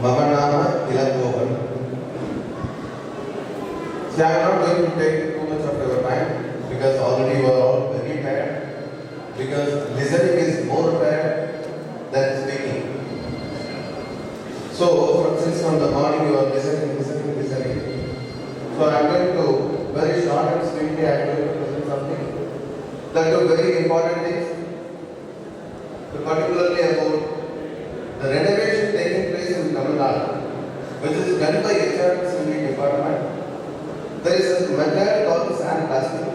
Elangovan. See, I am not going to take too much of your time because already you are all very tired. Because listening is more tired than speaking. So, since from the morning you are listening. So, I am going to very short and sweetly I am going to present something that are very important things, particularly about the renovation taking place in Tamil Nadu, which is done by SaveTemples department. There is a method called sandblasting,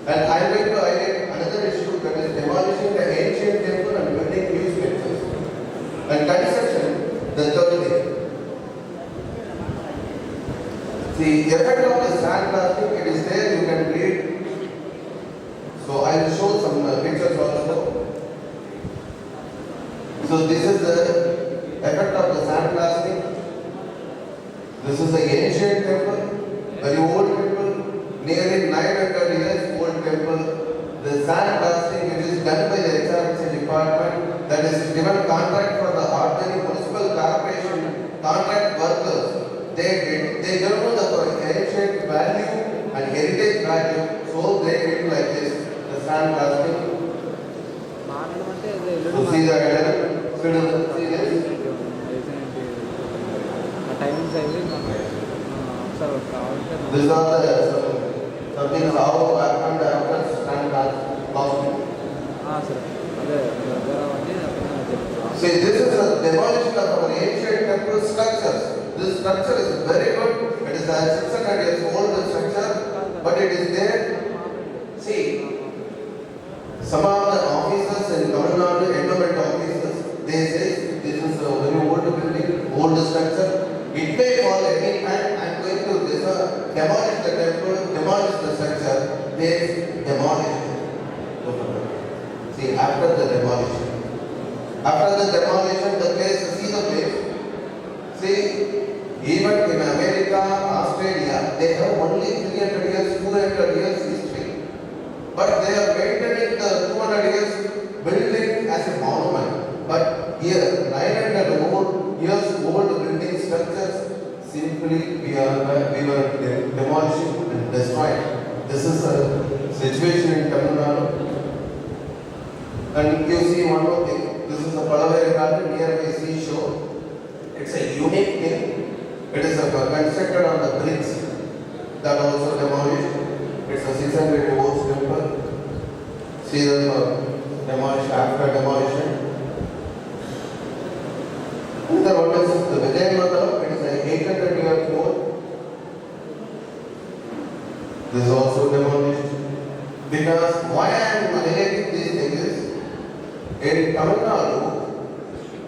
and I am going to highlight another issue, that is demolishing the ancient temple and building new structures, and construction, the third thing. The effect of the sandblasting, it is there, you can read. So I will show some pictures also. So this is the effect of the sandblasting. This is the ancient temple, very old temple, nearly 900 years old temple. The sandblasting, which is done by the SaveTemples department, that is given contract for the ordinary municipal corporation contract workers. They don't know the ancient value and heritage value, so they did like this, the sandblasting. So see the see this. These are the something how happened after sandblasting. See, this is a demolition of our ancient temple structures. This structure is very good. It is a 600 years old structure, but it is there. See, some of the officers in Tamil Nadu, endowment officers, they say this is a very old building, old structure. It may fall any time. I am going to demolish the temple, demolish the structure. They demolish it. See, after the demolition, the place, see the place. See, even in America, Australia, they have only 300 years, 200 years history. But they are maintaining the 200 years building as a monument. But here, 900 years old building structures, simply we were demolishing and destroying. This is a situation in Tamil Nadu. And you see one more thing. This is a Palaveri garden nearby seashore. It's a unique thing. It is constructed on the bricks that also demolished. It's a 600 year old temple. See the demolished after demolition. And the one is the Vijay Mata. It is a 800 year old. This is also demolished. Because why I am highlighting these things is, in Tamil Nadu,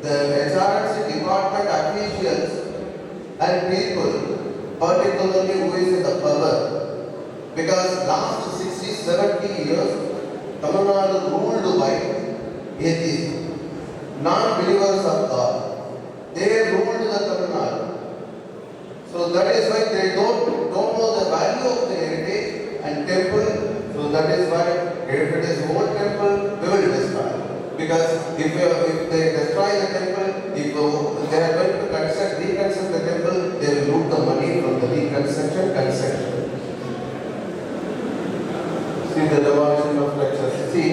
the SaveTemples department officials and people, particularly who is in the power, because last 60-70 years, Tamil Nadu ruled by atheists, non-believers of God. They ruled the Tamil Nadu. So that is why they don't know the value of the heritage and temple. So that is why if it is old temple, we will destroy. Because if they destroy the temple, if they are going to reconstruct the temple, they will loot the money from the construction. See the demolition of structures. See,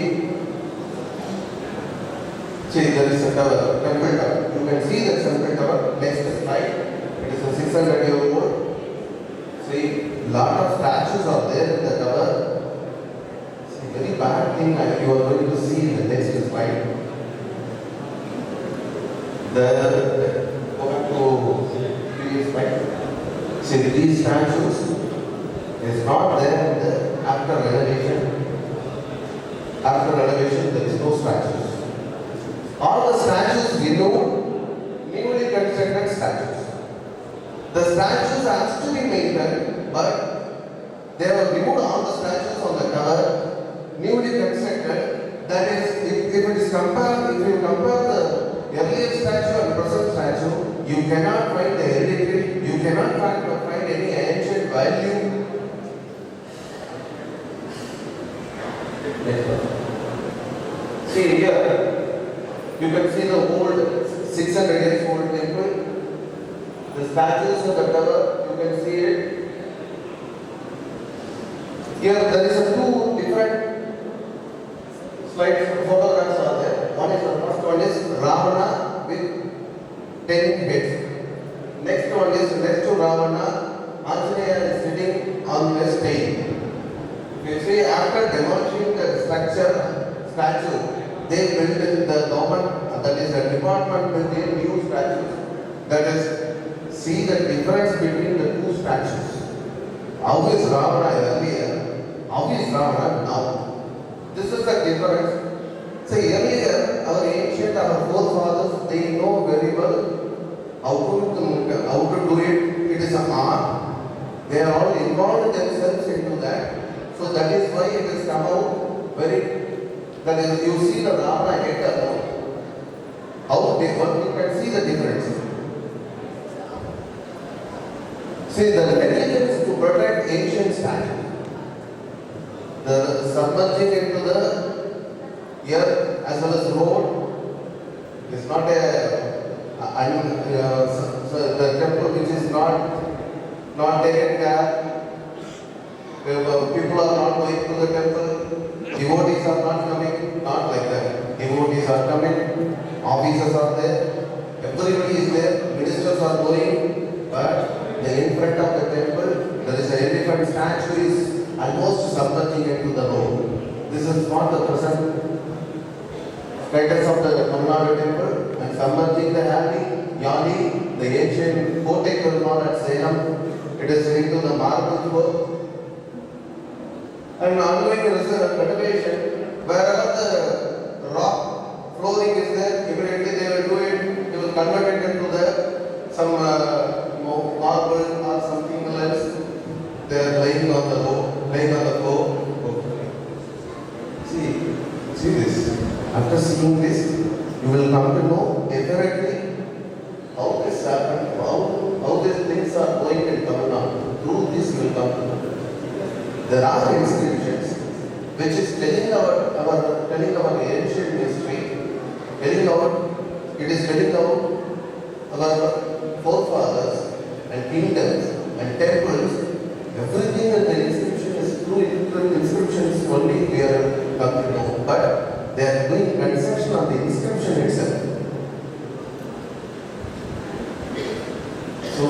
there is a tower, temple tower. You can see the temple tower next slide. It is a 600 year old. See, lot of statues are there in the tower. Very bad thing you are going to see in the next slide. Go back to previous slide. See, these statues is not there in the after renovation. After renovation, there is no statues. All the statues renewed, newly constructed statues. The statues has to be maintained, but they have removed all the statues on the tower. Newly constructed, that is, if you compare the earlier statue and present statue, you cannot find the heritage, you cannot find any ancient value. See here, you can see the old 600 years old temple. The statues of the tower, you can see it. Here there is a two different slides, photographs are there. One is the first one is Ravana with 10 heads. Next one is next to Ravana, Anjaneya is sitting on the stage. You see, after demolishing the statue, they built in the government, that is the department built in new statues. That is, see the difference between the two statues. How is Ravana earlier? How is Ravana now? This is the difference. See, earlier, our ancient, our forefathers, they know very well how to do it. It is an art. They are all involved themselves into that. So that is why it has come out very. That is, you see the Ravana head alone. How they work, you can see the difference. See, the negligence to protect ancient statues. The submerging into the earth as well as road is not the temple which is not taken care. People are not going to the temple. Devotees are not coming. Not like that. Devotees are coming. Officers are there. Everybody is there. Ministers are going. But in front of the temple, there is an elephant statue is almost submerging into the road. This is not the present status of the Tamil Nadu temple. And submerging the Yali, the ancient Kote Tirumala at Salem, it is into the marble floor. And ongoing renovation, wherever the rock flooring is there, immediately they will do it, they will convert it into some marble or something else. They are laying on the floor. See this. After seeing this, you will come to know definitely how this happened, how these things are going in Tamil Nadu. Through this you will come to know. There are inscriptions which is telling our ancient history, telling out our forefathers and kingdoms and temples. Everything in the inscription is through inscriptions only we are come to know. But they are doing construction on the inscription itself. So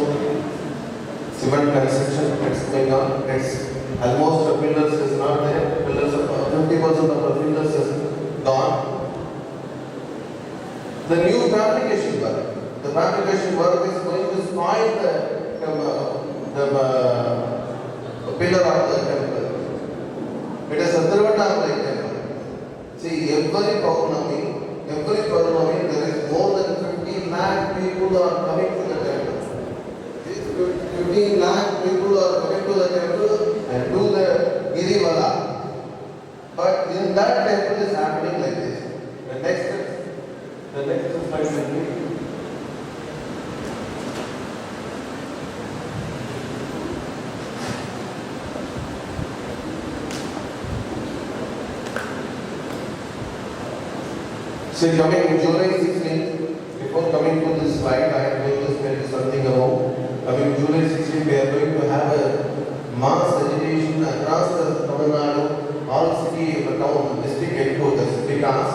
cement construction is going on. It's almost the pillars is not there. Pillars of 50% of the pillars is gone. The new fabrication work. The fabrication work is going to spoil the pillar of the temple. It is a Dharmic temple. See, every Paurnami, there is more than 15 lakh people are coming to the temple. These 15 lakh people are coming to the temple and do the Tirumala. But in that temple is happening like this. The next slide will be. So coming July 16th, before coming to this slide, I am going to spell something about. Coming July 16th, we are going to have a mass agitation across the Tamil Nadu, all city, town, district headquarters, because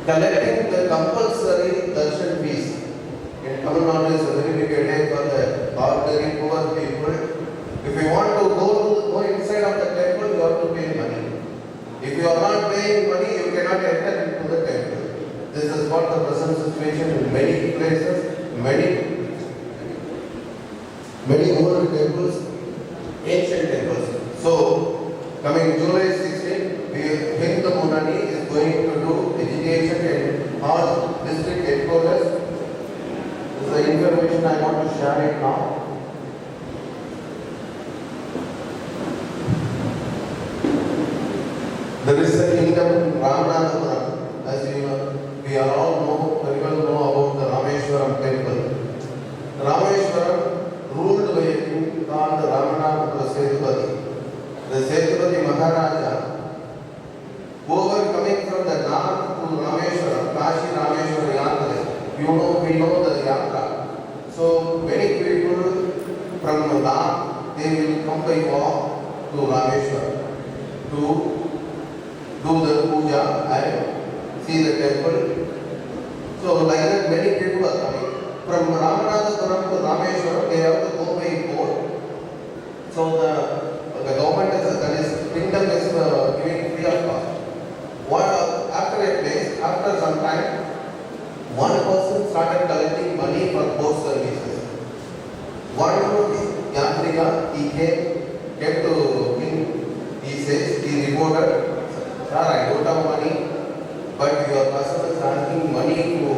collecting the compulsory darshan fees in Tamil Nadu is a very big headache for the ordinary poor people. If you want to go inside of the temple, you have to pay money. If you are not paying money, you cannot enter into the temple. This is what the present situation in many places, many old temples, ancient temples. So, coming July 16, Hindu Munani is going to do education in all district headquarters. This is the information I want to share it now. There is a kingdom in Ramanathapuram, as we are all very well know about the Rameshwaram temple. Rameshwaram ruled by a king called Ramanathapuram Setupati. The Setupati Maharaja, whoever coming from the north to Rameshwaram, Kashi Rameshwaram Yatra, we know the Yatra. So many people from Nam, they will come by walk to Rameshwar to do the puja and see the temple. So like that many people are coming. From Ramanathapuram to Rameshwar, they have to go by boat. So the government is, that is, kingdom is giving free of cost. After a place, after some time, one person started collecting money for boat services. One Yantrika, he came to him, he says, he reported, sir, I don't have money, but your customer is asking money to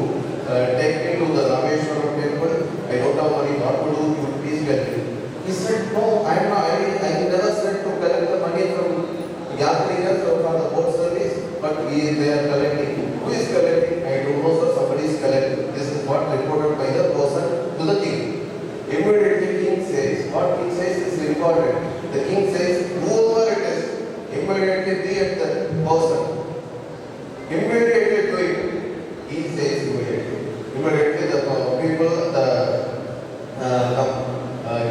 take me to the Rameshwaram temple. I don't have money, what to do, you please help me. He said, no, I never said to collect the money from Yatrikas or from the boat service, but they are collecting. Who is collecting? I don't know, sir, somebody is collecting. This is what reported by the person to the king. Immediately king says, what king says is important. The king says, whoever it is, immediately be at the person. Immediately do it. He says immediately. Immediately the people, the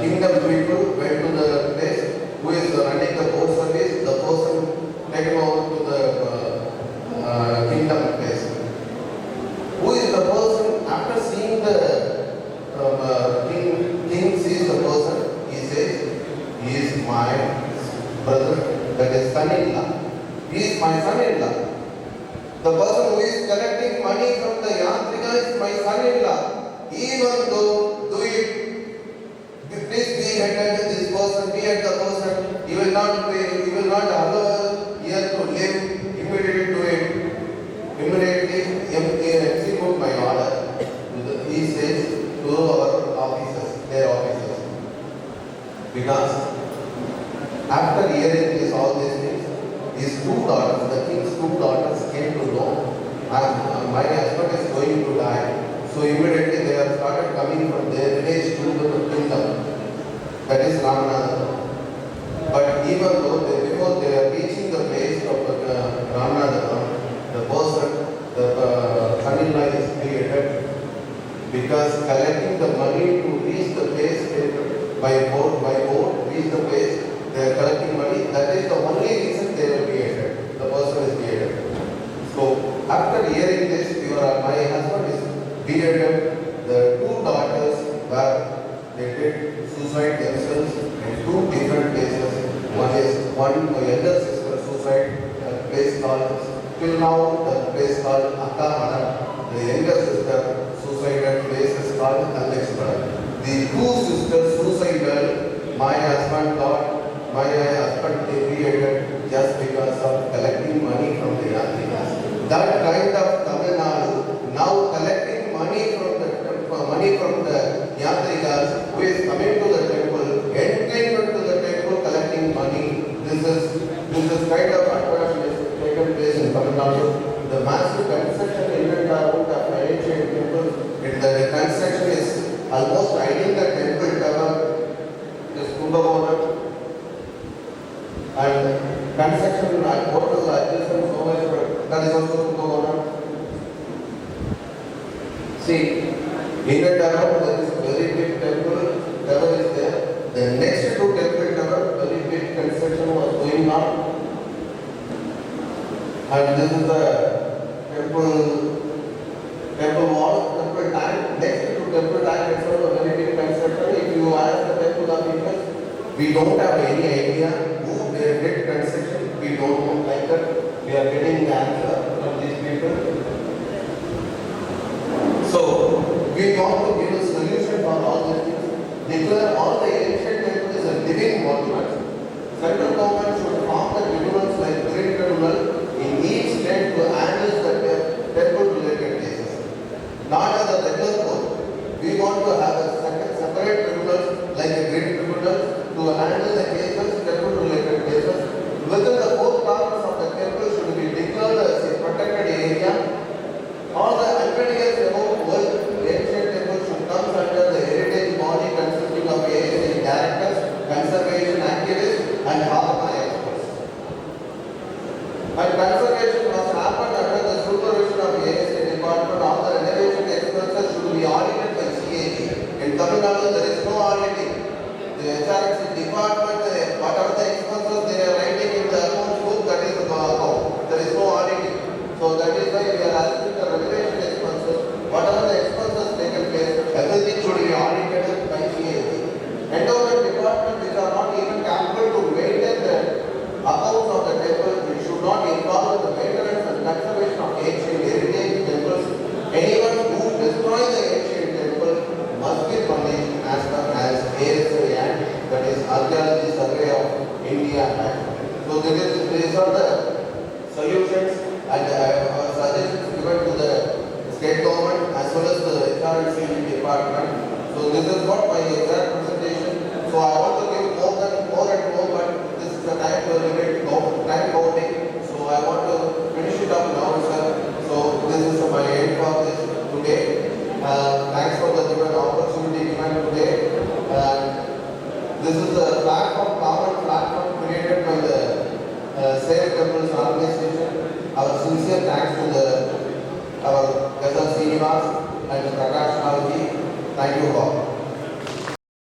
kingdom people went to the place who is running the boat service. The person taken over to the kingdom place. Who is the person? After seeing the king sees the person, he says, he is my brother, that is son-in-law. He is my son-in-law. The person who is collecting money from the Yantrika is my son-in-law. Even though do it, please be at this person, be at the person, he will not pay, he will not allow here to live, immediately do it. Immediately execute my order. He says to our officers, their officers. Because after hearing all these things, his two daughters, the king's two daughters came to know, my husband is going to die. So immediately they have started coming from their village to the kingdom. That is Ramanathapuram. But even though before they are reaching the place of Ramanathapuram, the person, the son-in-law is created because collecting the money to reach the place by boat, reach the place, they are collecting money. That is the only reason they were created. The person is created. So after hearing this, my husband is beheaded. The two daughters were they did suicide themselves in two different places. One younger sister suicide at a place called, till now the place called Akka. The younger sister suicided place is called Alexandra. The two sisters suicided. My husband thought, my husband deviated just because of collecting money from the Yantrikas. That kind of Tamil Nadu now collecting money from the Yantrikas who is coming to the temple, entering into the temple collecting money. This is kind of attraction taken place in Tamil Nadu. The massive construction in and around the ancient temples, the construction is almost hiding the temple tower, this Kumbhakonan, and construction at total adjacent so much, that is also Kumbhakonan. See, in and around there is a very big temple tower is there. The next to temple tower, very big construction was going on. And this is the temple wall, temple tank. Next to temple tank, it's a very big construction. If you ask the temple of people, we don't have any idea who they did construction. We don't know like that. We are getting the answer from these people. So we want to give a solution for all these things. Declare all the ancient temples as a living monument. Central government should form the tribunals like great tribunal in each state to handle the temple-related cases. Not as a regular court. We want to have a separate tribunal like a great tribunal to handle the cases, temple-related cases. Within the four corners of the temple should be declared as a protected area. All the 100 years ago, world ancient temples should come under the heritage body consisting of ASA directors, conservation activists, and Dharma experts. And conservation must happen under the supervision of ASA department. All the renovation expenses should be audited by CAG. In So this is not my exact presentation. So I want to give more and more, but this is the time counting. So I want to finish it up now, sir. So this is my end for this today. Thanks for the given opportunity given today. This is a common platform created by the SaveTemples organization. Our sincere thanks to our Ghazal Srinivas and Prakash Nalji. Thank you all.